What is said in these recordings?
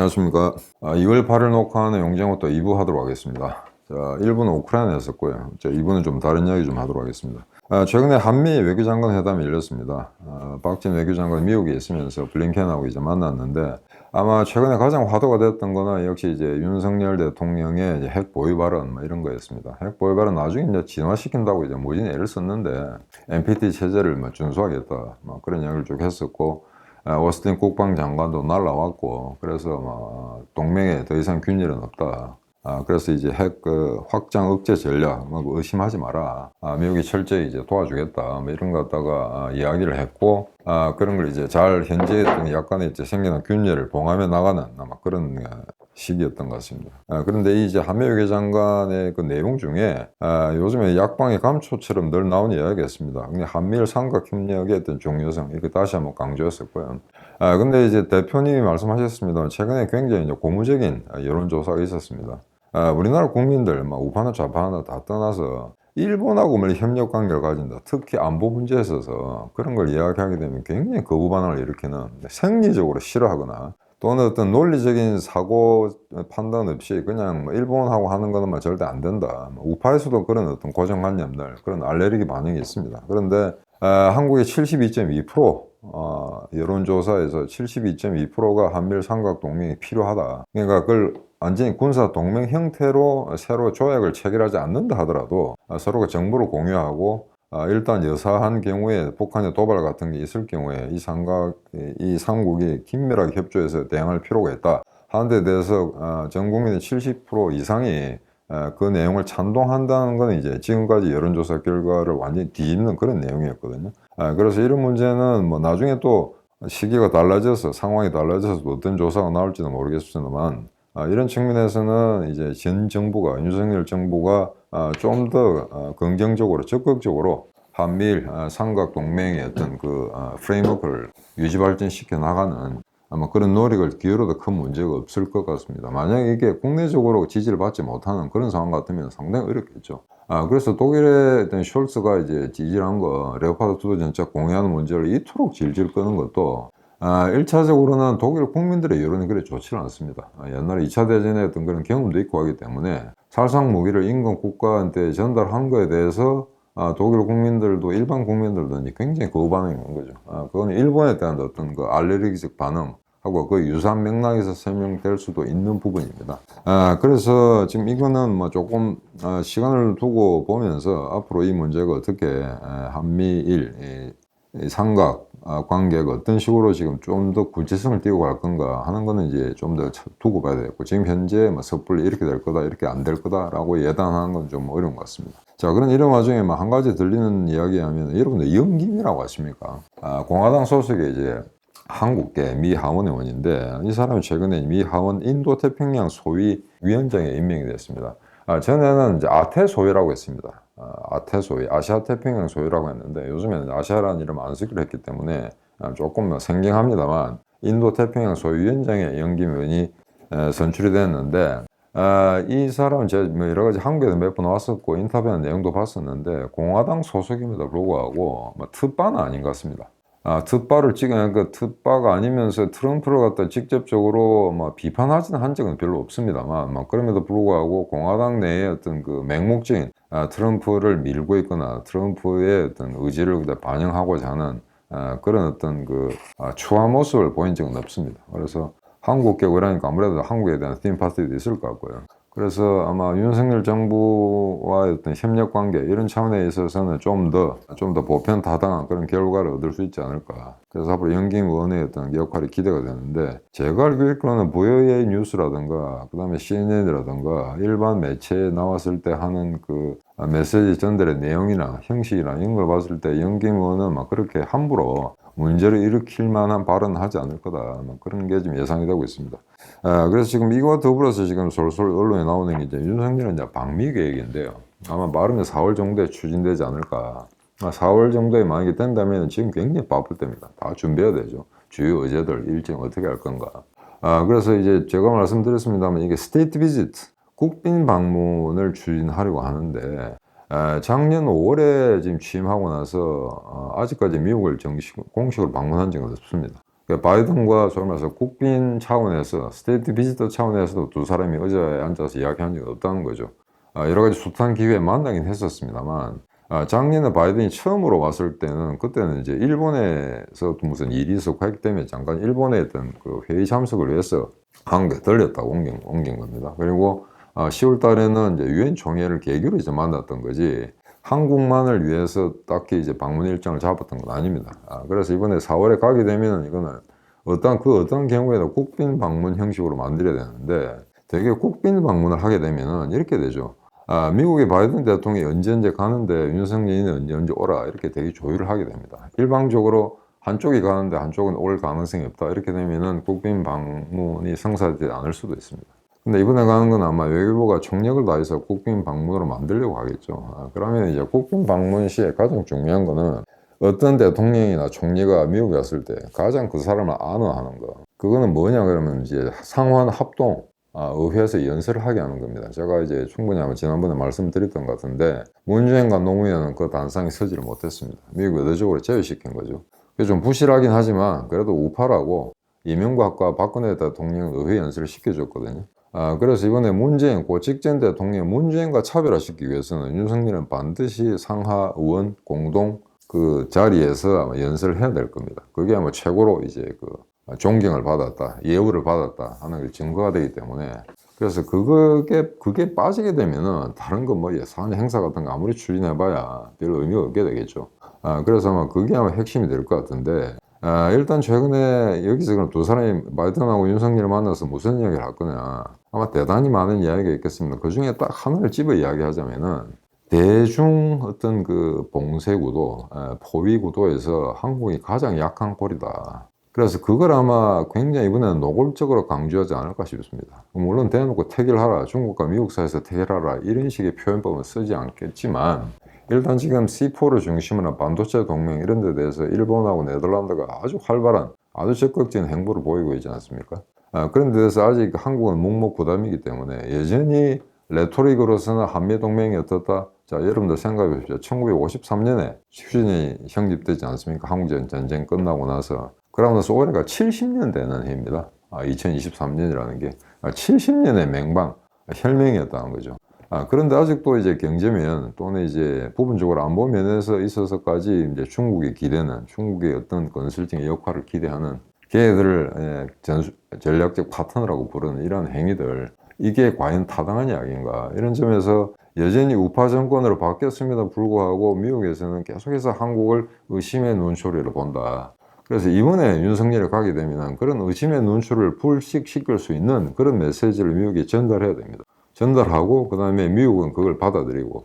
안녕하십니까. 2월 8일 녹화하는 용쟁호또 2부 하도록 하겠습니다. 자, 1부는 우크라이나에 했었고요. 2부는 좀 다른 이야기 좀 하도록 하겠습니다. 최근에 한미 외교장관 회담이 열렸습니다. 박진 외교장관 미국에 있으면서 블링켄하고 이제 만났는데, 아마 최근에 가장 화두가 됐던 거는 역시 이제 윤석열 대통령의 이제 핵 보유 발언 이런 거였습니다. 핵 보유 발언 나중에 이제 진화시킨다고 이제 무진 애를 썼는데, NPT 체제를 준수하겠다 그런 이야기를 쭉 했었고, 오스틴 국방장관도 날라왔고, 그래서 동맹에 더 이상 균열은 없다. 그래서 이제 핵 확장 억제 전략 의심하지 마라. 미국이 철저히 이제 도와주겠다. 이런 거 갖다가 이야기를 했고, 그런 걸 이제 잘 현재의 약간의 이제 생겨난 균열을 봉합해 나가는 아마 그런 시기였던 것 같습니다. 그런데 이제 한미 외교장관의 그 내용 중에 요즘에 약방의 감초처럼 늘 나오는 이야기였습니다. 한미일 삼각협력의 어떤 중요성 이렇게 다시 한번 강조했었고요. 근데 이제 대표님이 말씀하셨습니다만 최근에 굉장히 이제 고무적인 여론조사가 있었습니다. 우리나라 국민들 우파나 좌파나 다 떠나서 일본하고 협력 관계를 가진다. 특히 안보 문제에 있어서 그런 걸 이야기하게 되면 굉장히 거부 반응을 일으키는, 생리적으로 싫어하거나 또는 어떤 논리적인 사고 판단 없이 그냥 일본하고 하는 거는 절대 안 된다. 우파에서도 그런 어떤 고정관념들, 그런 알레르기 반응이 있습니다. 그런데 한국의 72.2%, 여론조사에서 72.2%가 한미일 삼각동맹이 필요하다. 그러니까 그걸 완전히 군사 동맹 형태로 새로 조약을 체결하지 않는다 하더라도 서로가 정보를 공유하고, 일단 여사한 경우에 북한의 도발 같은 게 있을 경우에 이 삼국이 긴밀하게 협조해서 대응할 필요가 있다 하는 데 대해서 전 국민의 70% 이상이 그 내용을 찬동한다는 건 이제 지금까지 여론조사 결과를 완전히 뒤집는 그런 내용이었거든요. 그래서 이런 문제는 나중에 또 시기가 달라져서 상황이 달라져서 어떤 조사가 나올지는 모르겠습니다만, 이런 측면에서는 이제 전 정부가, 윤석열 정부가 좀 더 긍정적으로 적극적으로 한미일 삼각동맹의 어떤 프레임워크를 유지 발전시켜 나가는 아마 그런 노력을 기울여도 큰 문제가 없을 것 같습니다. 만약에 이게 국내적으로 지지를 받지 못하는 그런 상황 같으면 상당히 어렵겠죠. 그래서 독일의 어떤 숄츠가 이제 지지한 거, 레오파드 2 전차 공유하는 문제를 이토록 질질 끄는 것도 1차적으로는 독일 국민들의 여론이 그리 좋지 않습니다. 옛날에 2차 대전에 어떤 그런 경험도 있고 하기 때문에 살상 무기를 인근 국가한테 전달한 거에 대해서 독일 국민들도, 일반 국민들도 굉장히 거부 반응이 있는 거죠. 그건 일본에 대한 어떤 알레르기적 반응하고 그 유사한 맥락에서 설명될 수도 있는 부분입니다. 그래서 지금 이거는 조금 시간을 두고 보면서 앞으로 이 문제가 어떻게 한미일 이 삼각 관계가 어떤 식으로 지금 좀 더 구체성을 띄고 갈 건가 하는 거는 이제 좀 더 두고 봐야 되겠고, 지금 현재 섣불리 이렇게 될 거다, 이렇게 안 될 거다라고 예단하는 건 좀 어려운 것 같습니다. 자, 그런 이런 와중에 한 가지 들리는 이야기 하면, 여러분들 영김이라고 아십니까? 공화당 소속의 이제 한국계 미 하원의원인데, 이 사람이 최근에 미 하원 인도태평양 소위 위원장에 임명이 됐습니다. 전에는 이제 아태 소위라고 했습니다. 아태 소위, 아시아 태평양 소위라고 했는데, 요즘에는 아시아라는 이름을 안 쓰기로 했기 때문에 조금 생경합니다만, 인도 태평양 소위 위원장에 영김 의원이 선출이 됐는데, 이 사람은 제가 여러 가지 한국에도 몇 번 왔었고 인터뷰한 내용도 봤었는데, 공화당 소속임에도 불구하고 특바는 아닌 것 같습니다. 특바를 그 특바가 아니면서 트럼프를 갖다 직접적으로 비판하지는 한 적은 별로 없습니다만, 그럼에도 불구하고 공화당 내에 어떤 그 맹목적인 트럼프를 밀고 있거나 트럼프의 어떤 의지를 반영하고자 하는 그런 어떤 추한 모습을 보인 적은 없습니다. 그래서 한국계 그러니까 아무래도 한국에 대한 심파티도 있을 것 같고요. 그래서 아마 윤석열 정부와의 어떤 협력 관계 이런 차원에 있어서는 좀 더 보편다당한 그런 결과를 얻을 수 있지 않을까. 그래서 앞으로 영김 의원의 어떤 역할이 기대가 되는데, 제가 알고 있기로는 VOA 뉴스라든가 그다음에 CNN이라든가 일반 매체에 나왔을 때 하는 메시지 전달의 내용이나 형식이나 이런 걸 봤을 때 영김 의원은 그렇게 함부로 문제를 일으킬 만한 발언을 하지 않을 거다. 그런 게 좀 예상이 되고 있습니다. 그래서 지금 이거와 더불어서 지금 솔솔 언론에 나오는 게 이제 윤석열은 이제 방미 계획인데요. 아마 빠르면 4월 정도에 추진되지 않을까. 4월 정도에 만약에 된다면 지금 굉장히 바쁠 때입니다. 다 준비해야 되죠. 주요 의제들 일정 어떻게 할 건가. 그래서 이제 제가 말씀드렸습니다만, 이게 스테이트 비지트, 국빈 방문을 추진하려고 하는데, 작년 5월에 지금 취임하고 나서 아직까지 미국을 공식으로 방문한 적은 없습니다. 그러니까 바이든과 소위 말해서 국빈 차원에서 스테이트 비지터 차원에서도 두 사람이 의자에 앉아서 이야기한 적이 없다는 거죠. 여러 가지 숱한 기회에 만나긴 했었습니다만, 작년에 바이든이 처음으로 왔을 때는 그때는 이제 일본에서 무슨 일이 있었고 했기 때문에 잠깐 일본에 있던 그 회의 참석을 위해서 한국에 들렸다고 옮긴 겁니다. 그리고 10월 달에는 이제 유엔 총회를 계기로 이제 만났던 거지, 한국만을 위해서 딱히 이제 방문 일정을 잡았던 건 아닙니다. 그래서 이번에 4월에 가게 되면 이거는 어떤 경우에도 국빈 방문 형식으로 만들어야 되는데, 되게 국빈 방문을 하게 되면은 이렇게 되죠. 미국의 바이든 대통령이 언제 가는데 윤석열이는 언제 오라, 이렇게 되게 조율을 하게 됩니다. 일방적으로 한쪽이 가는데 한쪽은 올 가능성이 없다, 이렇게 되면은 국빈 방문이 성사되지 않을 수도 있습니다. 근데 이번에 가는 건 아마 외교부가 총력을 다해서 국빈 방문으로 만들려고 하겠죠. 그러면 이제 국빈 방문 시에 가장 중요한 거는 어떤 대통령이나 총리가 미국에 왔을 때 가장 그 사람을 안어하는 거. 그거는 뭐냐 그러면 이제 상호한 합동, 의회에서 연설을 하게 하는 겁니다. 제가 이제 충분히 아마 지난번에 말씀드렸던 것 같은데, 문재인과 노무현은 그 단상에 서지를 못했습니다. 미국 의도적으로 제외시킨 거죠. 그게 좀 부실하긴 하지만 그래도 우파라고 이명박과 박근혜 대통령 의회 연설을 시켜줬거든요. 그래서 이번에 문재인, 고직전 대통령 문재인과 차별화시키기 위해서는 윤석열은 반드시 상하 의원 공동 그 자리에서 아마 연설을 해야 될 겁니다. 그게 아마 최고로 이제 그 존경을 받았다, 예우를 받았다 하는 게 증거가 되기 때문에, 그래서 그게 빠지게 되면은 다른 거 뭐 예산 행사 같은 거 아무리 추진해봐야 별 의미가 없게 되겠죠. 그래서 아마 그게 아마 핵심이 될 것 같은데, 일단 최근에 여기서 그럼 두 사람이 바이든하고 윤석열을 만나서 무슨 이야기를 할 거냐. 아마 대단히 많은 이야기가 있겠습니다. 그 중에 딱 하나를 집어 이야기하자면은, 대중 어떤 그 봉쇄 구도, 포위 구도에서 한국이 가장 약한 꼴이다. 그래서 그걸 아마 굉장히 이번에는 노골적으로 강조하지 않을까 싶습니다. 물론 대놓고 태결하라, 중국과 미국 사이에서 태결하라, 이런 식의 표현법은 쓰지 않겠지만, 일단 지금 C4를 중심으로 한 반도체 동맹 이런 데 대해서 일본하고 네덜란드가 아주 활발한, 아주 적극적인 행보를 보이고 있지 않습니까? 그런 데 대해서 아직 한국은 묵묵부담이기 때문에, 여전히 레토릭으로서는 한미동맹이 어떻다? 자, 여러분들 생각해 보십시오. 1953년에 휴전이 성립되지 않습니까? 한국전쟁 끝나고 나서. 그러고 나서 올해가 70년 되는 해입니다. 2023년이라는 게 70년의 맹방, 혈맹이었다는 거죠. 그런데 아직도 이제 경제면 또는 이제 부분적으로 안보 면에서 있어서까지 이제 중국이 기대는, 중국의 어떤 건설적인 역할을 기대하는 걔네들을 전략적 파트너라고 부르는 이런 행위들, 이게 과연 타당한 이야기인가, 이런 점에서 여전히 우파 정권으로 바뀌었음에도 불구하고 미국에서는 계속해서 한국을 의심의 눈초리로 본다. 그래서 이번에 윤석열이 가게 되면 그런 의심의 눈초리를 불식시킬 수 있는 그런 메시지를 미국에 전달해야 됩니다. 전달하고 그 다음에 미국은 그걸 받아들이고,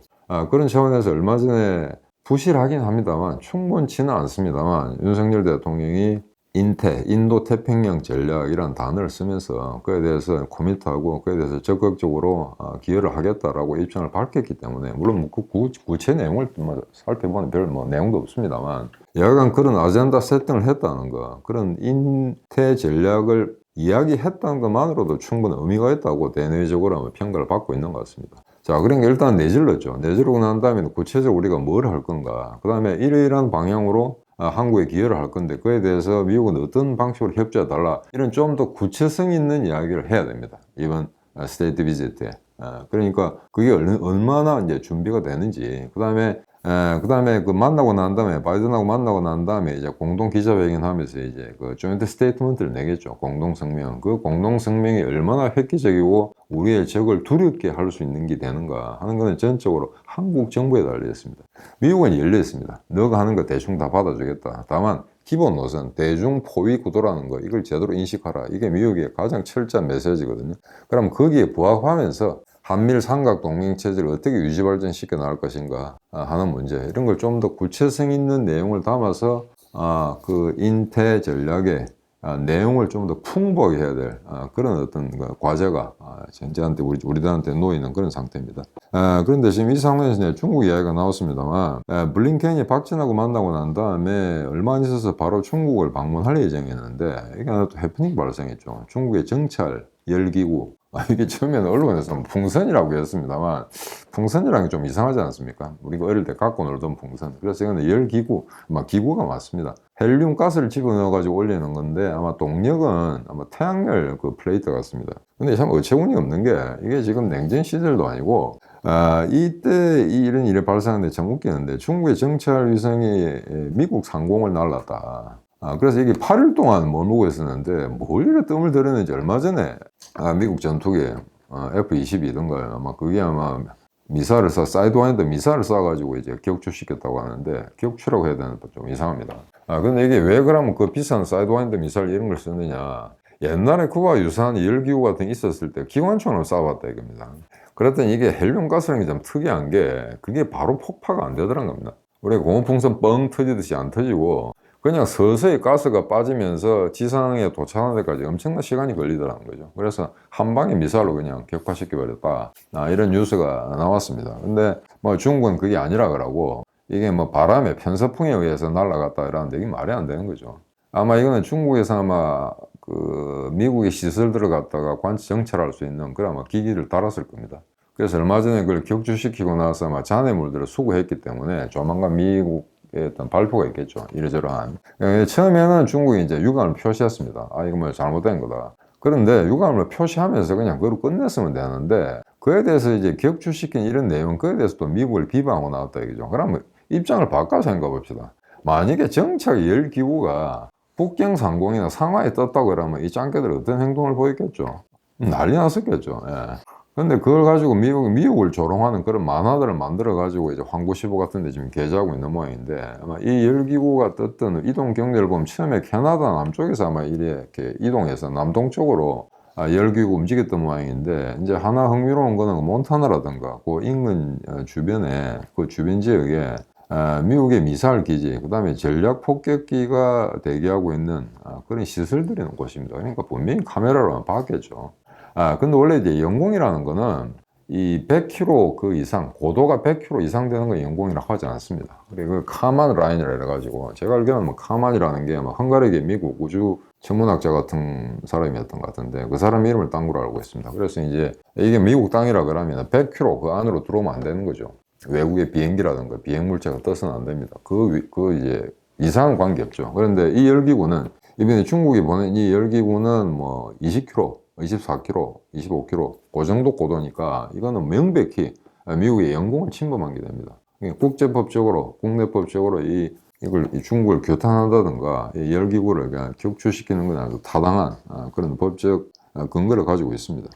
그런 차원에서 얼마 전에 부실하긴 합니다만 충분치는 않습니다만 윤석열 대통령이 인도 태평양 전략이란 단어를 쓰면서 그에 대해서 코미트하고 그에 대해서 적극적으로 기여를 하겠다라고 입장을 밝혔기 때문에, 물론 그 구체 내용을 살펴보면 별 내용도 없습니다만, 여하간 그런 아젠다 세팅을 했다는 거, 그런 인태 전략을 이야기했다는 것만으로도 충분히 의미가 있다고 대내적으로 평가를 받고 있는 것 같습니다. 자, 그러니까 일단 내질렀죠. 내지르고 난 다음에 구체적으로 우리가 뭘 할 건가, 그 다음에 이러이러한 방향으로 한국에 기여를 할 건데 그에 대해서 미국은 어떤 방식으로 협조해 달라, 이런 좀 더 구체성 있는 이야기를 해야 됩니다. 이번 스테이트 비지트 때. 그러니까 그게 얼마나 이제 준비가 되는지, 그 다음에 그 만나고 난 다음에, 바이든하고 만나고 난 다음에 이제 공동 기자회견 하면서 이제 그 조인트 스테이트먼트를 내겠죠. 공동 성명. 그 공동 성명이 얼마나 획기적이고 우리의 적을 두렵게 할 수 있는 게 되는가 하는 것은 전적으로 한국 정부에 달려 있습니다. 미국은 열려 있습니다. 너가 하는 거 대충 다 받아주겠다. 다만 기본 노선, 대중 포위 구도라는 거, 이걸 제대로 인식하라. 이게 미국의 가장 철저한 메시지거든요. 그럼 거기에 부합하면서 한미일 삼각 동맹 체제를 어떻게 유지 발전시켜 나갈 것인가 하는 문제, 이런 걸 좀 더 구체성 있는 내용을 담아서 그 인태 전략의 내용을 좀 더 풍부하게 해야 될 그런 어떤 과제가 현재한테 우리들한테 놓이는 그런 상태입니다. 그런데 지금 이 상황에서 중국 이야기가 나왔습니다만, 블링켄이 박진하고 만나고 난 다음에 얼마 안 있어서 바로 중국을 방문할 예정이었는데, 이게 하나 또 해프닝 발생했죠. 중국의 정찰 열기구, 이게 처음에는 언론에서 풍선이라고 했습니다만 풍선이라는 게 좀 이상하지 않습니까? 우리가 어릴 때 갖고 놀던 풍선. 그래서 이거는 열기구, 아마 기구가 맞습니다. 헬륨 가스를 집어넣어 가지고 올리는 건데 아마 동력은 아마 태양열 그 플레이트 같습니다. 근데 참 어처구니 없는 게 이게 지금 냉전 시절도 아니고 이때 이런 일이 발생하는데 참 웃기는데 중국의 정찰 위성이 미국 상공을 날랐다. 그래서 이게 8일 동안 머무고 있었는데 뭘 이렇게 뜸을 들였는지 얼마 전에 미국 전투기 F-22던가요. 아마 그게 아마 미사일을 사이드와인더 미사일을 쏴가지고 이제 격추시켰다고 하는데 격추라고 해야 되나 좀 이상합니다. 근데 이게 왜 그러면 그 비싼 사이드와인더 미사일 이런 걸 쓰느냐. 옛날에 그와 유사한 열기구 같은 게 있었을 때 기관총을 쏴봤다 이겁니다. 그랬더니 이게 헬륨가스라는 게 좀 특이한 게 그게 바로 폭파가 안 되더란 겁니다. 우리 고무풍선 뻥 터지듯이 안 터지고 그냥 서서히 가스가 빠지면서 지상에 도착하는 데까지 엄청난 시간이 걸리더라는 거죠. 그래서 한 방에 미사일로 그냥 격파시켜버렸다. 이런 뉴스가 나왔습니다. 근데 뭐 중국은 그게 아니라 그러고 이게 뭐 바람에 편서풍에 의해서 날아갔다 이러는데 이게 말이 안 되는 거죠. 아마 이거는 중국에서 아마 그 미국의 시설들을 갖다가 관측 정찰할 수 있는 그런 아마 기기를 달았을 겁니다. 그래서 얼마 전에 그걸 격추시키고 나서 아마 잔해물들을 수거했기 때문에 조만간 미국 어떤 발표가 있겠죠. 이러저러한. 처음에는 중국이 이제 유감을 표시했습니다. 이거 뭐 잘못된 거다. 그런데 유감을 표시하면서 그냥 그걸 끝냈으면 되는데 그에 대해서 이제 격추시킨 이런 내용, 그에 대해서 또 미국을 비방하고 나왔다 이거죠. 그러면 입장을 바꿔서 생각해 봅시다. 만약에 정착 열기구가 북경 상공이나 상하에 떴다고 그러면 이 짱깨들 어떤 행동을 보였겠죠? 난리 났었겠죠. 예. 근데 그걸 가지고 미국을 조롱하는 그런 만화들을 만들어가지고 이제 황구시보 같은 데 지금 게재하고 있는 모양인데 아마 이 열기구가 떴던 이동 경로를 보면 처음에 캐나다 남쪽에서 아마 이렇게 이동해서 남동쪽으로 열기구 움직였던 모양인데 이제 하나 흥미로운 거는 몬타나라든가 그 인근 주변에 그 주변 지역에 미국의 미사일 기지, 그 다음에 전략 폭격기가 대기하고 있는 그런 시설들이 있는 곳입니다. 그러니까 분명히 카메라로 봤겠죠. 근데 원래 이제 영공이라는 거는 이 100km 그 이상, 고도가 100km 이상 되는 건 영공이라고 하지 않습니다. 그리고 그 카만 라인이라 해가지고, 제가 알기로는 뭐 카만이라는 게 뭐 헝가리계 미국 우주 천문학자 같은 사람이었던 것 같은데, 그 사람 이름을 딴 걸로 알고 있습니다. 그래서 이제 이게 미국 땅이라 그러면 100km 그 안으로 들어오면 안 되는 거죠. 외국의 비행기라든가 비행물체가 떠서는 안 됩니다. 그 이제 이상한 관계 없죠. 그런데 이 열기구는, 이번에 중국이 보낸 이 열기구는 뭐 20km, 24km, 25km 그 정도 고도니까 이거는 명백히 미국의 영공을 침범한 게 됩니다. 국제법적으로, 국내법적으로 이걸 중국을 규탄한다든가 이 열기구를 그냥 격추시키는 건 아주 타당한 그런 법적 근거를 가지고 있습니다.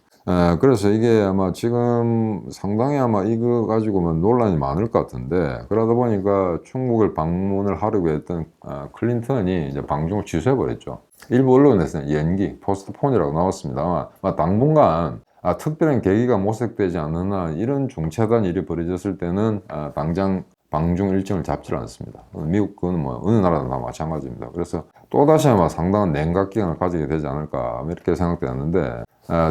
그래서 이게 아마 지금 상당히 아마 이거 가지고는 논란이 많을 것 같은데, 그러다 보니까 중국을 방문을 하려고 했던 클린턴이 이제 방중을 취소해버렸죠. 일부 언론에서는 연기, 포스트폰이라고 나왔습니다만, 당분간 특별한 계기가 모색되지 않는 한 이런 중차단 일이 벌어졌을 때는 당장 방중 일정을 잡지 않습니다. 미국 그건 뭐 어느 나라나 다 마찬가지입니다. 그래서 또다시 아마 상당한 냉각 기간을 가지게 되지 않을까 이렇게 생각되었는데,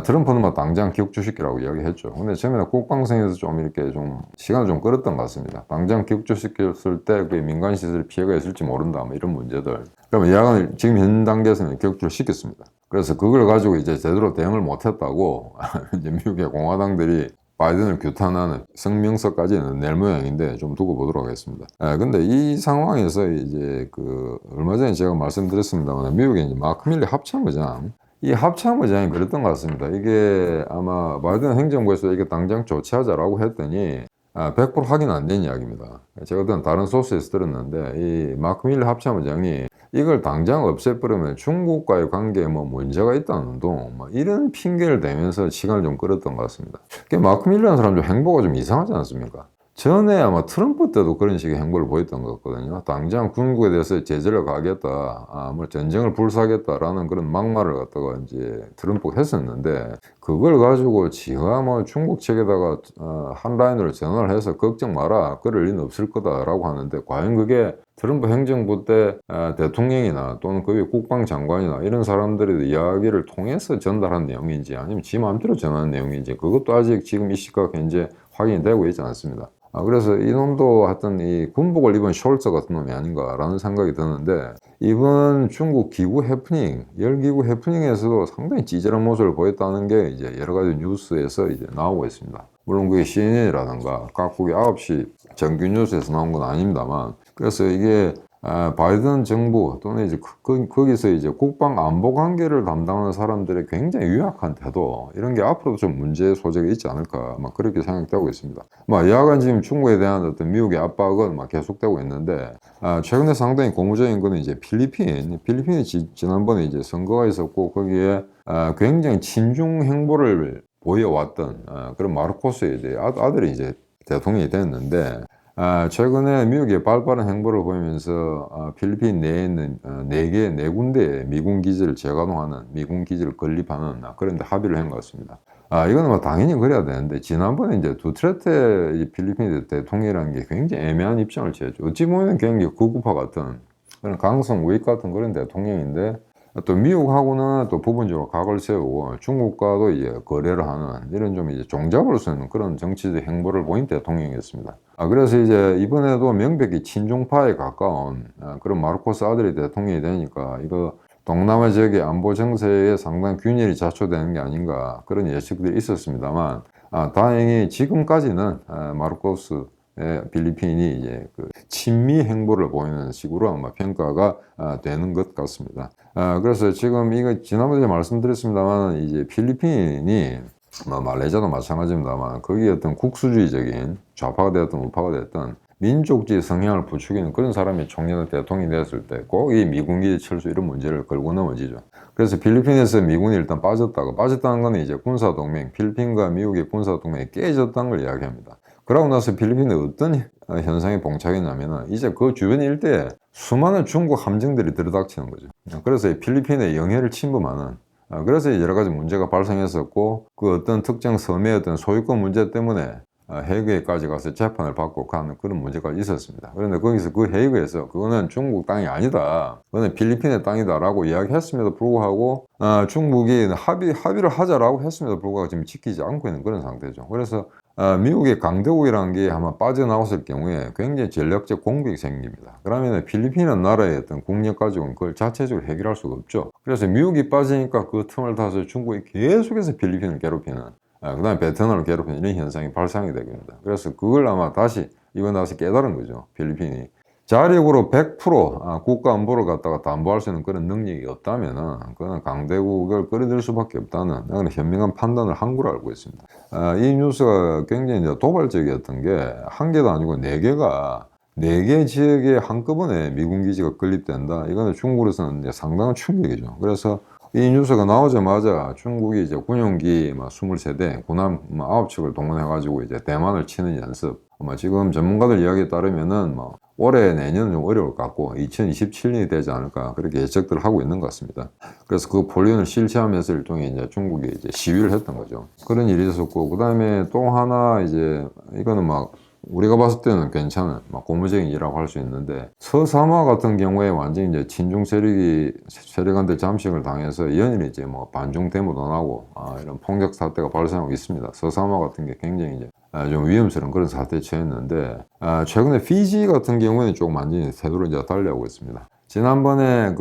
트럼프는 뭐 당장 격추시키라고 이야기했죠. 근데 처음에는 국방성에서 좀 이렇게 좀 시간을 좀 끌었던 것 같습니다. 당장 격추시켰을 때 그 민간 시설 피해가 있을지 모른다, 뭐 이런 문제들. 그러면 야간을 지금 현 단계에서는 격추를 시켰습니다. 그래서 그걸 가지고 이제 제대로 대응을 못했다고 이제 미국의 공화당들이 바이든을 규탄하는 성명서까지는 낼 모양인데 좀 두고 보도록 하겠습니다. 근데 이 상황에서 이제 얼마 전에 제가 말씀드렸습니다만 미국의 이제 마크 밀리 합참의장, 이 합참의장이 그랬던 것 같습니다. 이게 아마 바이든 행정부에서 이게 당장 조치하자라고 했더니 100% 확인 안 된 이야기입니다. 제가 어떤 다른 소스에서 들었는데 이 마크 밀리 합참의장이 이걸 당장 없애버리면 중국과의 관계에 뭐 문제가 있다는 둥, 뭐 이런 핑계를 대면서 시간을 좀 끌었던 것 같습니다. 마크 밀리라는 사람 좀 행보가 좀 이상하지 않습니까? 전에 아마 트럼프 때도 그런 식의 행보를 보였던 것 같거든요. 당장 중국에 대해서 제재를 가하겠다, 뭐 전쟁을 불사하겠다라는 그런 막말을 갖다가 이제 트럼프가 했었는데, 그걸 가지고 지가 뭐 중국 측에다가 한 라인으로 전화를 해서 걱정 마라, 그럴 리는 없을 거다라고 하는데, 과연 그게 트럼프 행정부 때 대통령이나 또는 그 위에 국방장관이나 이런 사람들의 이야기를 통해서 전달한 내용인지 아니면 지 마음대로 전하는 내용인지, 그것도 아직 지금 이 시각 현재 확인이 되고 있지 않습니다. 그래서 이놈도 하여튼 이 군복을 입은 숄츠 같은 놈이 아닌가라는 생각이 드는데, 이번 중국 기구 해프닝, 열기구 해프닝에서도 상당히 찌질한 모습을 보였다는 게 이제 여러 가지 뉴스에서 이제 나오고 있습니다. 물론 그게 CNN이라든가 각국의 9시 정규 뉴스에서 나온 건 아닙니다만, 그래서 이게 바이든 정부 또는 이제 거기서 이제 국방 안보 관계를 담당하는 사람들의 굉장히 유약한 태도, 이런 게 앞으로도 좀 문제 소재가 있지 않을까 막 그렇게 생각되고 있습니다. 여하간 지금 중국에 대한 어떤 미국의 압박은 막 계속되고 있는데, 최근에 상당히 고무적인 거는 이제 필리핀이 지난번에 이제 선거가 있었고 거기에 굉장히 친중 행보를 보여왔던 그런 마르코스에 대해 아들이 이제 대통령이 됐는데, 최근에 미국의 발빠른 행보를 보이면서 필리핀 내에 있는 4군데의 미군 기지를 재가동하는, 미군 기지를 건립하는 그런 데 합의를 한 것 같습니다. 이거는 당연히 그래야 되는데, 지난번에 이제 두테르테 이 필리핀 대통령이라는 게 굉장히 애매한 입장을 취했죠. 어찌 보면 굉장히 극우파 같은 그런 강성 우익 같은 그런 대통령인데, 또 미국하고는 또 부분적으로 각을 세우고 중국과도 이제 거래를 하는 이런 좀 이제 종잡을 수 있는 그런 정치적 행보를 보인 대통령이었습니다. 그래서 이제 이번에도 명백히 친중파에 가까운 그런 마르코스 아들이 대통령이 되니까 이거 동남아 지역의 안보 정세에 상당히 균열이 자초되는 게 아닌가 그런 예측들이 있었습니다만, 다행히 지금까지는 마르코스 필리핀이 이제 그 친미 행보를 보이는 식으로 아마 평가가 되는 것 같습니다. 그래서 지금 이거 지난번에 말씀드렸습니다만, 이제 필리핀이 말레이시아도 마찬가지입니다만 거기 어떤 국수주의적인 좌파가 되었든 우파가 되었든 민족주의 성향을 부추기는 그런 사람이 총리나 대통령이 되었을 때 꼭 이 미군기지 철수 이런 문제를 걸고 넘어지죠. 그래서 필리핀에서 미군이 일단 빠졌다는 건 이제 군사동맹, 필리핀과 미국의 군사동맹이 깨졌다는 걸 이야기합니다. 그러고 나서 필리핀에 어떤 현상이 봉착했냐면, 이제 그 주변 일대에 수많은 중국 함정들이 들이닥치는 거죠. 그래서 필리핀의 영해를 침범하는, 그래서 여러 가지 문제가 발생했었고, 그 어떤 특정 섬의 어떤 소유권 문제 때문에 헤이그에까지 가서 재판을 받고 가는 그런 문제가 있었습니다. 그런데 거기서 그 헤이그에서 그거는 중국 땅이 아니다, 그거는 필리핀의 땅이다라고 이야기했음에도 불구하고 중국이 합의를 하자라고 했음에도 불구하고 지금 지키지 않고 있는 그런 상태죠. 그래서 미국의 강대국이라는 게 아마 빠져나왔을 경우에 굉장히 전략적 공백이 생깁니다. 그러면 필리핀이라는 나라의 어떤 국력 가지고는 그걸 자체적으로 해결할 수가 없죠. 그래서 미국이 빠지니까 그 틈을 타서 중국이 계속해서 필리핀을 괴롭히는, 그 다음에 베트남을 괴롭히는 이런 현상이 발생하게 됩니다. 그래서 그걸 아마 이번 다시 깨달은 거죠. 필리핀이 자력으로 100% 국가 안보를 갖다가 담보할 수 있는 그런 능력이 없다면은 그건 강대국을 끌어들일 수밖에 없다는 그런 현명한 판단을 한 걸로 알고 있습니다. 이 뉴스가 굉장히 이제 도발적이었던 게 한 개도 아니고 4개가 4개 지역에 한꺼번에 미군 기지가 건립된다. 이거는 중국으로서는 이제 상당한 충격이죠. 그래서 이 뉴스가 나오자마자 중국이 이제 군용기 23대, 군함 9척을 동원해가지고 이제 대만을 치는 연습. 지금 전문가들 이야기에 따르면은 올해 내년은 좀 어려울 것 같고 2027년이 되지 않을까 그렇게 예측들을 하고 있는 것 같습니다. 그래서 그 훈련을 실시하면서 일종의 이제 중국이 이제 시위를 했던 거죠. 그런 일이 있었고, 그 다음에 또 하나 이제 이거는 우리가 봤을 때는 괜찮은 고무적인 일이라고 할 수 있는데, 서사마 같은 경우에 완전히 이제 친중 세력한테 잠식을 당해서 연일 이제 반중 데모도 나고 이런 폭력 사태가 발생하고 있습니다. 서사마 같은 게 굉장히 이제 좀 위험스러운 그런 사태에 처했는데, 최근에 피지 같은 경우에는 조금 완전히 태도를 이제 달리하고 있습니다. 지난번에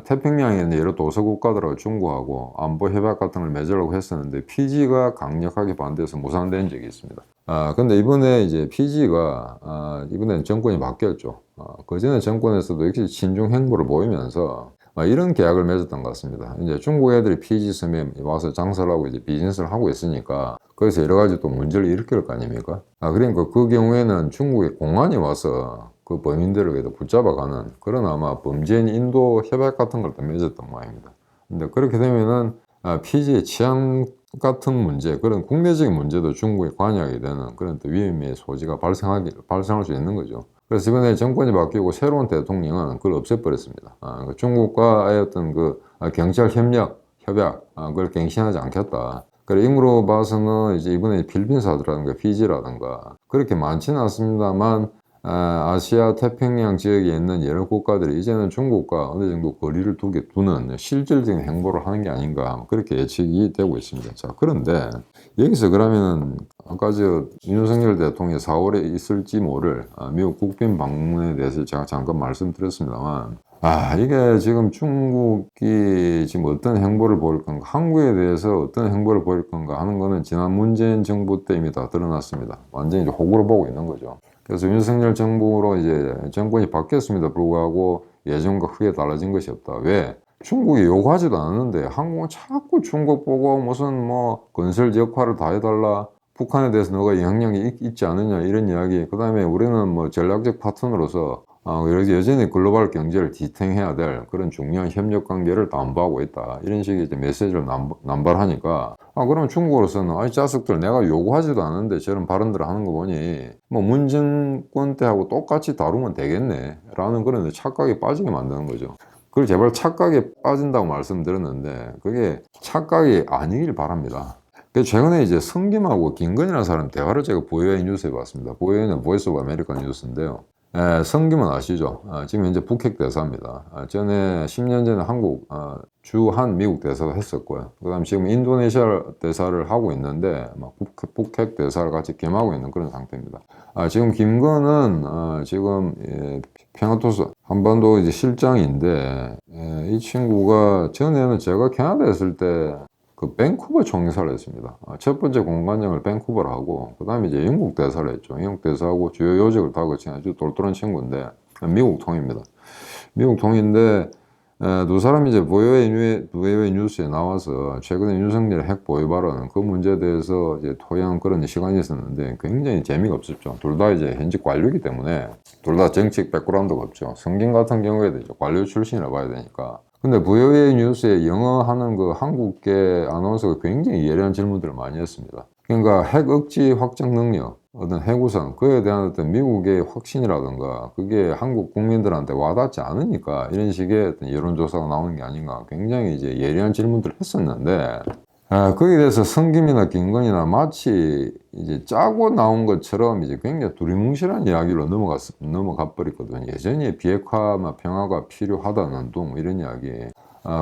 태평양에 있는 여러 도서 국가들하고 중국하고 안보 협약 같은 걸 맺으려고 했었는데 피지가 강력하게 반대해서 무산된 적이 있습니다. 근데 이번에 이제 피지가 이번에는 정권이 바뀌었죠. 그전에 정권에서도 역시 친중 행보를 보이면서 이런 계약을 맺었던 것 같습니다. 이제 중국 애들이 피지 섬에 와서 장사를 하고 이제 비즈니스를 하고 있으니까 거기서 여러 가지 또 문제를 일으킬 거 아닙니까? 그러니까 그 경우에는 중국의 공안이 와서 그 범인들을 그래도 붙잡아가는 그런 아마 범죄인 인도 협약 같은 걸 또 맺었던 모양입니다. 근데 그렇게 되면은 피지의 치안 같은 문제, 그런 국내적인 문제도 중국에 관여하게 되는 그런 또 위험의 소지가 발생할 수 있는 거죠. 그래서 이번에 정권이 바뀌고 새로운 대통령은 그걸 없애버렸습니다. 그러니까 중국과의 어떤 그 경찰 협약, 그걸 갱신하지 않겠다. 그래, 임으로 봐서는 이제 이번에 필리핀사드라든가 피지라든가 그렇게 많지는 않습니다만, 아시아 태평양 지역에 있는 여러 국가들이 이제는 중국과 어느 정도 거리를 두는 실질적인 행보를 하는 게 아닌가 그렇게 예측이 되고 있습니다. 자, 그런데 여기서 그러면은 아까 저 윤석열 대통령이 4월에 있을지 모를 미국 국빈 방문에 대해서 제가 잠깐 말씀드렸습니다만, 이게 지금 중국이 지금 어떤 행보를 보일 건가, 한국에 대해서 어떤 행보를 보일 건가 하는 거는 지난 문재인 정부 때 이미 다 드러났습니다. 완전히 이제 호구로 보고 있는 거죠. 그래서 윤석열 정부로 이제 정권이 바뀌었음에도 불구하고 예전과 크게 달라진 것이 없다. 왜? 중국이 요구하지도 않았는데 한국은 자꾸 중국 보고 무슨 뭐 건설 역할을 다 해달라, 북한에 대해서 너가 영향력이 있지 않느냐 이런 이야기, 그 다음에 우리는 뭐 전략적 파트너로서 여전히 글로벌 경제를 지탱해야 될 그런 중요한 협력 관계를 담보하고 있다, 이런 식의 이제 메시지를 남발하니까, 그러면 중국으로서는 아이 자식들 내가 요구하지도 않았는데 저런 발언들을 하는 거 보니 뭐 문정권 때하고 똑같이 다루면 되겠네 라는 그런 착각에 빠지게 만드는 거죠. 그걸 제발 착각에 빠진다고 말씀드렸는데 그게 착각이 아니길 바랍니다. 최근에 이제 성김하고 김건희라는 사람 대화를 제가 보이의 뉴스에 봤습니다. 보이는 보이스 오브 아메리카 뉴스인데요. 성김은 아시죠? 지금 현재 북핵 대사입니다. 전에 10년 전에 한국 주한 미국 대사도 했었고요. 그 다음 지금 인도네시아 대사를 하고 있는데 북핵 대사를 같이 겸하고 있는 그런 상태입니다. 지금 김건은 지금 평화토스 한반도 이제 실장인데, 이 친구가 전에는 제가 캐나다에 있을 때 그 밴쿠버 총리사를 했습니다. 첫 번째 공관장을 밴쿠버로 하고, 그 다음에 이제 영국 대사를 했죠. 영국 대사하고 주요 요직을 다 거친 아주 똘똘한 친구인데, 미국 통입니다. 미국 통인데, 두 사람이 이제 보이의 뉴스에 나와서 최근에 윤석열의 핵 보유 발언, 그 문제에 대해서 이제 토의한 그런 시간이 있었는데 굉장히 재미가 없었죠. 둘 다 이제 현직 관료이기 때문에 둘 다 정책 백그라운드가 없죠. 성김 같은 경우에도 이제 관료 출신이라 봐야 되니까. 근데 보이의 뉴스에 영어하는 그 한국계 아나운서가 굉장히 예리한 질문들을 많이 했습니다. 그러니까 핵 억지 확정 능력, 어떤 핵우산, 그에 대한 어떤 미국의 확신이라든가 그게 한국 국민들한테 와닿지 않으니까 이런 식의 어떤 여론조사가 나오는 게 아닌가, 굉장히 이제 예리한 질문들을 했었는데, 거기에 대해서 성김이나 김건희나 마치 이제 짜고 나온 것처럼 이제 굉장히 두리뭉실한 이야기로 넘어가 버렸거든요. 예전에 비핵화나 평화가 필요하다는 둥 이런 이야기.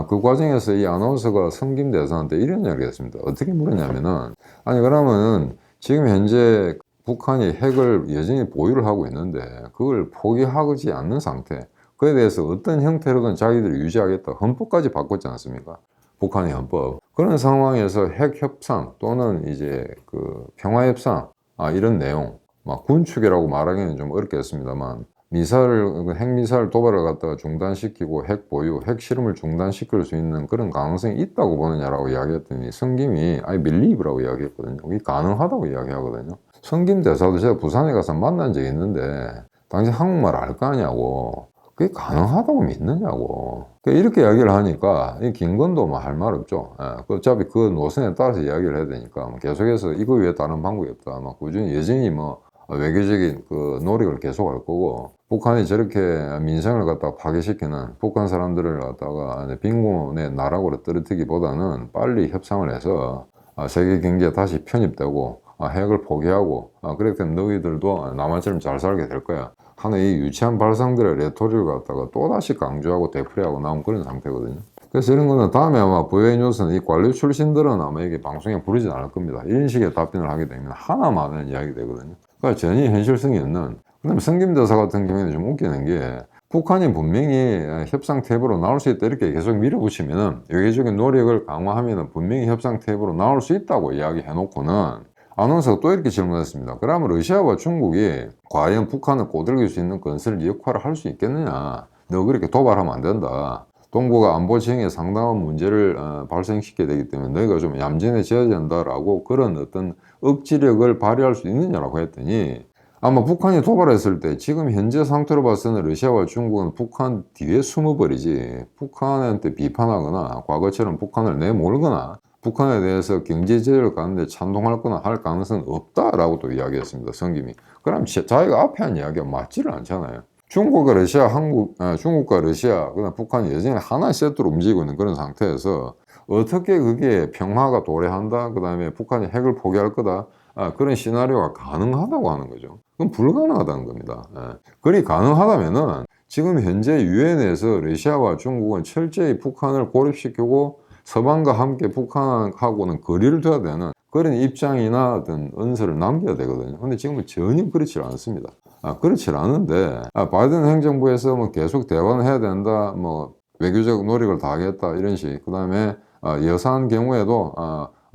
그 과정에서 이 아나운서가 성김 대사한테 이런 이야기를 했습니다. 어떻게 물었냐면은, 그러면은 지금 현재 북한이 핵을 여전히 보유를 하고 있는데 그걸 포기하지 않는 상태, 그에 대해서 어떤 형태로든 자기들이 유지하겠다, 헌법까지 바꿨지 않습니까? 북한의 헌법. 그런 상황에서 핵 협상 또는 이제 그 평화 협상, 이런 내용, 군축이라고 말하기는 좀 어렵겠습니다만, 핵미사일 도발을 갖다가 중단시키고 핵 보유, 핵 실험을 중단시킬 수 있는 그런 가능성이 있다고 보느냐라고 이야기했더니 성김이 I believe라고 이야기했거든요. 이게 가능하다고 이야기하거든요. 성김 대사도 제가 부산에 가서 만난 적이 있는데 당신 한국말 알 거 아냐고, 그게 가능하다고 믿느냐고. 이렇게 이야기를 하니까 이 김건도 뭐 할 말 없죠. 어차피 그 노선에 따라서 이야기를 해야 되니까 계속해서 이거 외에 다른 방법이 없다, 꾸준히 여전히 뭐 외교적인 그 노력을 계속할 거고, 북한이 저렇게 민생을 갖다가 파괴시키는 북한 사람들을 갖다가 빈곤의 나락으로 떨어뜨리기보다는 빨리 협상을 해서 세계 경제에 다시 편입되고 핵을 포기하고, 그렇게 되면 너희들도 남한처럼 잘 살게 될 거야 하는 이 유치한 발상들의 레토릭을 갖다가 또다시 강조하고 되풀이하고 나온 그런 상태거든요. 그래서 이런 거는 다음에 아마 보이의 뉴스는 이 관료 출신들은 아마 이게 방송에 부르진 않을 겁니다. 이런 식의 답변을 하게 되면 하나만은 이야기 되거든요. 그러니까 전혀 현실성이 없는. 그다음에 성김 대사 같은 경우에는 좀 웃기는 게, 북한이 분명히 협상 테이블로 나올 수 있다 이렇게 계속 밀어붙이면은, 외교적인 노력을 강화하면은 분명히 협상 테이블로 나올 수 있다고 이야기해 놓고는 아나운서가 또 이렇게 질문했습니다. 그러면 러시아와 중국이 과연 북한을 꼬들길 수 있는 건설 역할을 할 수 있겠느냐? 너 그렇게 도발하면 안 된다. 동북아 안보 지형에 상당한 문제를 발생시키게 되기 때문에 너희가 좀 얌전해져야 된다라고, 그런 어떤 억지력을 발휘할 수 있느냐라고 했더니, 아마 북한이 도발했을 때 지금 현재 상태로 봐서는 러시아와 중국은 북한 뒤에 숨어버리지, 북한한테 비판하거나 과거처럼 북한을 내몰거나 북한에 대해서 경제 제재를 가는데 찬동할 거나 할 가능성은 없다라고 또 이야기했습니다. 성김이. 그럼 자기가 앞에 한 이야기가 맞지를 않잖아요. 중국과 러시아, 중국과 러시아, 그다음 북한이 여전히 하나의 세트로 움직이고 있는 그런 상태에서 어떻게 그게 평화가 도래한다, 그 다음에 북한이 핵을 포기할 거다, 그런 시나리오가 가능하다고 하는 거죠. 그건 불가능하다는 겁니다. 그리 가능하다면은 지금 현재 유엔에서 러시아와 중국은 철저히 북한을 고립시키고 서방과 함께 북한하고는 거리를 둬야 되는 그런 입장이나 어떤 언서를 남겨야 되거든요. 근데 지금은 전혀 그렇지 않습니다. 그렇지 않은데 바이든 행정부에서 뭐 계속 대화는 해야 된다, 뭐 외교적 노력을 다하겠다 이런 식, 그 다음에 여사한 경우에도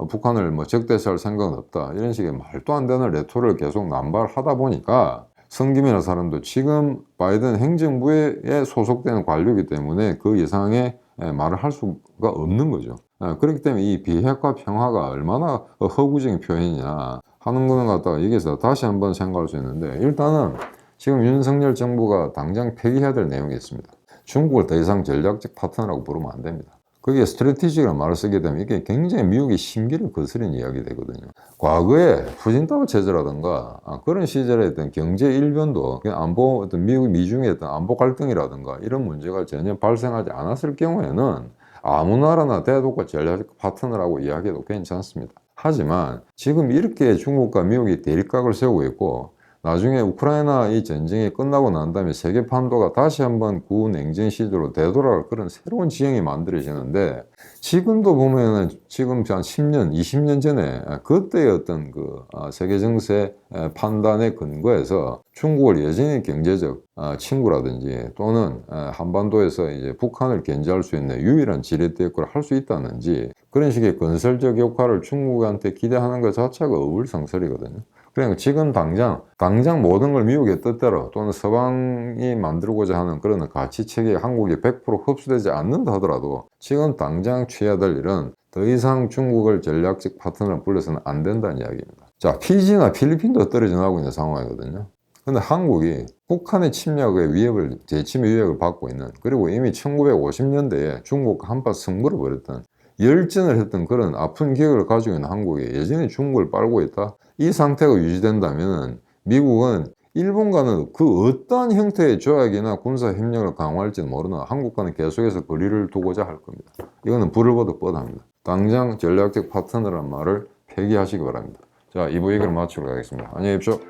북한을 뭐 적대시할 생각은 없다 이런 식의 말도 안 되는 레토를 계속 남발하다 보니까 성김이라는 사람도 지금 바이든 행정부에 소속되는 관료이기 때문에 그 이상의 말을 할 수가 없는 거죠. 그렇기 때문에 이 비핵화 평화가 얼마나 허구적인 표현이냐 하는 거는 갖다가 여기서 다시 한번 생각할 수 있는데, 일단은 지금 윤석열 정부가 당장 폐기해야 될 내용이 있습니다. 중국을 더 이상 전략적 파트너라고 부르면 안 됩니다. 그게 스트래티지라는 말을 쓰게 되면 이게 굉장히 미국의 심기를 거스르는 이야기 되거든요. 과거에 푸진타오 체제라든가 그런 시절에 어떤 경제 일변도 그냥 안보, 어떤 미중의 어떤 안보 갈등이라든가 이런 문제가 전혀 발생하지 않았을 경우에는 아무 나라나 대독과 전략적 파트너라고 이야기해도 괜찮습니다. 하지만 지금 이렇게 중국과 미국이 대립각을 세우고 있고, 나중에 우크라이나 이 전쟁이 끝나고 난 다음에 세계 판도가 다시 한번 구냉전 시대로 되돌아갈 그런 새로운 지형이 만들어지는데, 지금도 보면은 지금 한 10년, 20년 전에 그때의 어떤 그 세계 정세 판단에 근거해서 중국을 여전히 경제적 친구라든지 또는 한반도에서 이제 북한을 견제할 수 있는 유일한 지렛대역을 할 수 있다든지 그런 식의 건설적 역할을 중국한테 기대하는 것 자체가 어불성설이거든요. 그러니까 지금 당장 모든 걸 미국의 뜻대로 또는 서방이 만들고자 하는 그런 가치체계에 한국이 100% 흡수되지 않는다 하더라도 지금 당장 취해야 될 일은 더 이상 중국을 전략적 파트너로 불러서는 안 된다는 이야기입니다. 자, 피지나 필리핀도 떨어져 나가고 있는 상황이거든요. 근데 한국이 북한의 침략의 위협을, 재침의 위협을 받고 있는, 그리고 이미 1950년대에 중국과 한파 승부를 벌였던, 열전을 했던 그런 아픈 기억을 가지고 있는 한국이 여전히 중국을 빨고 있다? 이 상태가 유지된다면 미국은 일본과는 그 어떠한 형태의 조약이나 군사 협력을 강화할지는 모르나 한국과는 계속해서 거리를 두고자 할 겁니다. 이거는 불을 보듯 뻔합니다. 당장 전략적 파트너란 말을 폐기하시기 바랍니다. 자, 2부 얘기를 마치도록 하겠습니다. 안녕히 계십시오.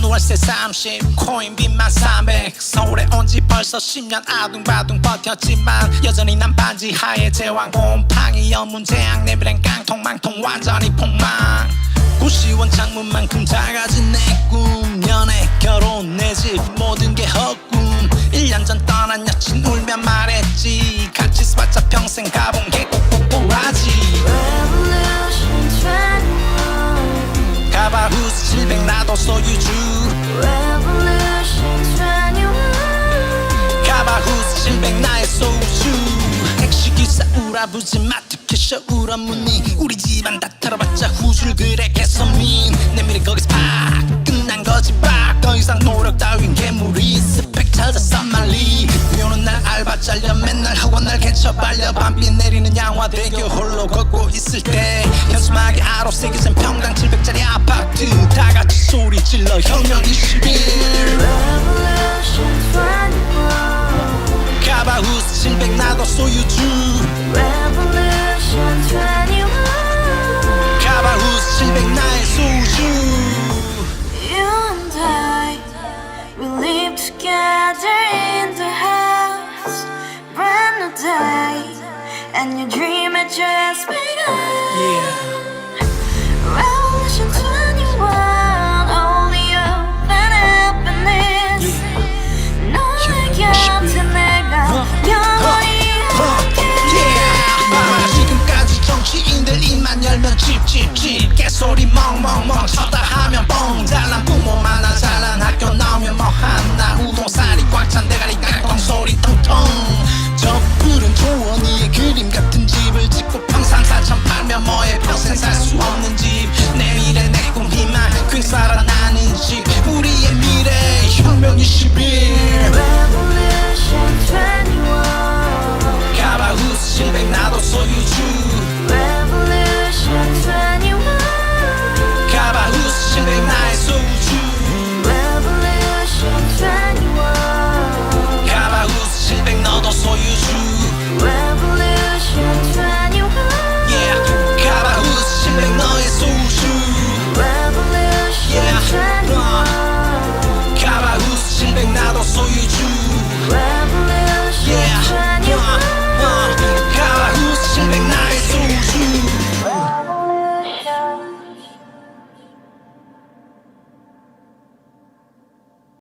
월세 30 코인빚만 300 서울에 온지 벌써 10년 아둥바둥 버텼지만 여전히 난 반지 하에 제왕 곰팡이 연문제약 내비랑 깡통망통 완전히 폭망 90원 창문만큼 작아진 내 꿈 연애 결혼 내 집 모든 게 헛꿈 1년 전 떠난 여친 울며 말했지 같이 써봤자 평생 가본 게 꼭꼭꼭하지 가바후스 700 나도 소유주 가바후스 700 나의 소주 택시기사 우라부지 마트 캐셔 울어무니 우리 집안 다 털어봤자 후줄 그래 개선민 내 미래 거기서 팍 끝난 거지 팍 더 이상 노력 따윈 괴물이 스펙 찾아서 말리 비오는 날 알바 잘려 맨날 학원 날 개쳐 발려 밤비 내리는 양화대교 홀로 걷고 있을 때 현수막에 아로 새겨진 평당 700짜리 아파트 다같이 소리 질러 혁명 21 가바후스 700 나도 소유주 가바후스 700 나의 소주 Together in the house, brand new day, and your dream had just begun. Revolution 21, only hope and happiness. 너의 곁에 내가 영원히 함께. 지금까지 정치인들 입만 열면 찝찝찝 개소리 멍멍멍 쳤다 하면 뻥 잘난 부모 만나 잘난 학교 나오면 뭐 하나 우동살이 꽉 찬 대가리 깡통 소리 텅텅 저 푸른 조원이의 그림 같은 집을 짓고 평상 4천 팔면 뭐해 평생 살 수 없는 집 내 미래 내 꿈 희망 퀵 살아나는 집 우리의 미래 혁명 21